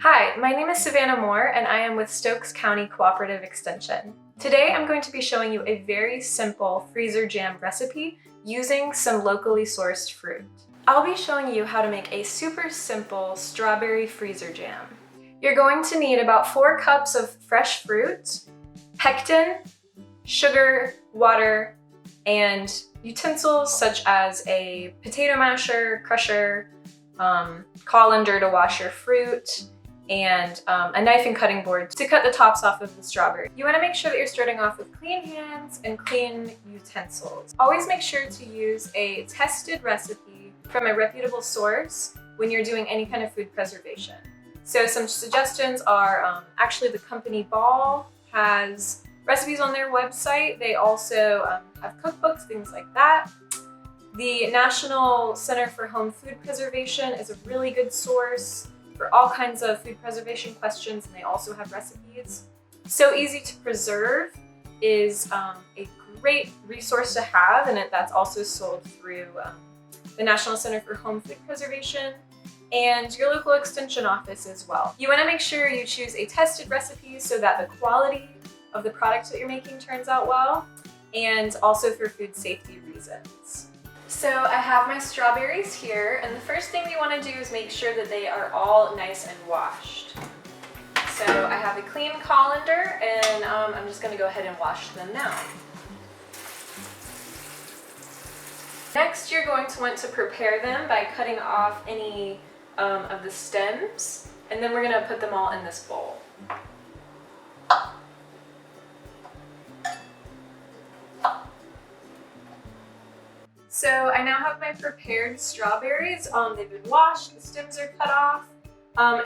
Hi, my name is Savannah Moore and I am with Stokes County Cooperative Extension. Today I'm going to be showing you a very simple freezer jam recipe using some locally sourced fruit. I'll be showing you how to make a super simple strawberry freezer jam. You're going to need about 4 cups of fresh fruit, pectin, sugar, water, and utensils such as a potato masher, crusher, colander to wash your fruit, and a knife and cutting board to cut the tops off of the strawberry. You want to make sure that you're starting off with clean hands and clean utensils. Always make sure to use a tested recipe from a reputable source when you're doing any kind of food preservation. So some suggestions are actually the company Ball has recipes on their website. They also have cookbooks, things like that. The National Center for Home Food Preservation is a really good source for all kinds of food preservation questions, and they also have recipes. So Easy to Preserve is a great resource to have, and that's also sold through the National Center for Home Food Preservation and your local extension office as well. You want to make sure you choose a tested recipe so that the quality of the product that you're making turns out well, and also for food safety reasons. So I have my strawberries here, and the first thing you want to do is make sure that they are all nice and washed. So I have a clean colander, and I'm just going to go ahead and wash them now. Next, you're going to want to prepare them by cutting off any of the stems, and then we're going to put them all in this bowl. So I now have my prepared strawberries. They've been washed, the stems are cut off,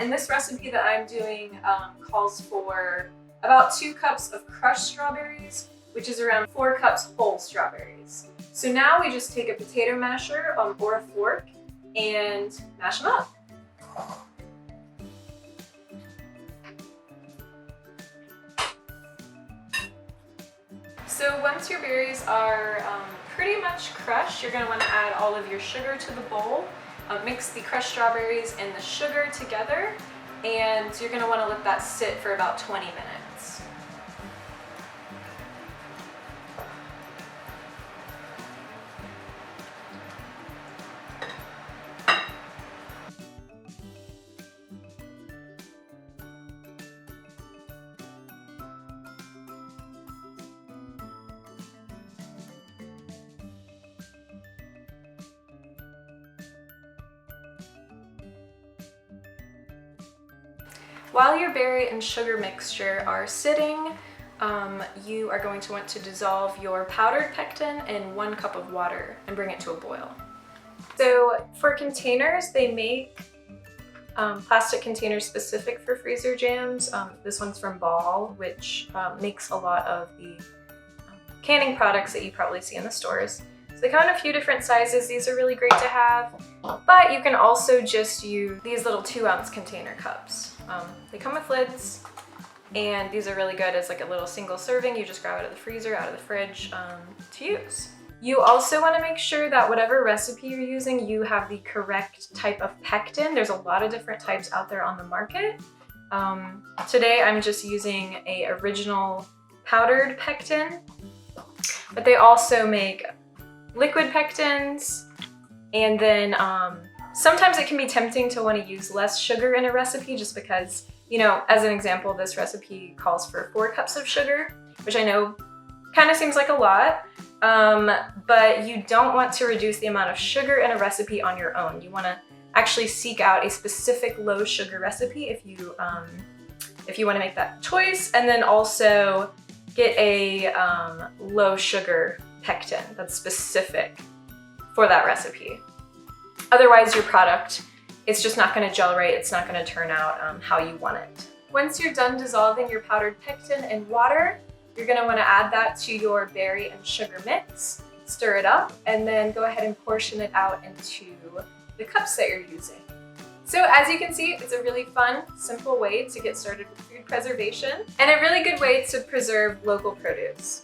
and this recipe that I'm doing calls for about 2 cups of crushed strawberries, which is around 4 cups whole strawberries. So now we just take a potato masher or a fork and mash them up. So once your berries are pretty much crushed, you're going to want to add all of your sugar to the bowl. Mix the crushed strawberries and the sugar together, and you're going to want to let that sit for about 20 minutes. While your berry and sugar mixture are sitting, you are going to want to dissolve your powdered pectin in 1 cup of water and bring it to a boil. So for containers, they make plastic containers specific for freezer jams. This one's from Ball, which makes a lot of the canning products that you probably see in the stores. So they come in a few different sizes. These are really great to have, but you can also just use these little 2-ounce container cups. They come with lids, and these are really good as like a little single serving. You just grab out of the freezer, out of the fridge to use. You also want to make sure that whatever recipe you're using, you have the correct type of pectin. There's a lot of different types out there on the market. Today I'm just using a original powdered pectin, but they also make liquid pectins, and then sometimes it can be tempting to want to use less sugar in a recipe just because, you know, as an example, this recipe calls for 4 cups of sugar, which I know kind of seems like a lot, but you don't want to reduce the amount of sugar in a recipe on your own. You want to actually seek out a specific low sugar recipe if you want to make that choice, and then also get a low sugar pectin that's specific for that recipe. Otherwise, your product, it's just not going to gel right. It's not going to turn out how you want it. Once you're done dissolving your powdered pectin in water, you're going to want to add that to your berry and sugar mix, stir it up, and then go ahead and portion it out into the cups that you're using. So as you can see, it's a really fun, simple way to get started with food preservation, and a really good way to preserve local produce.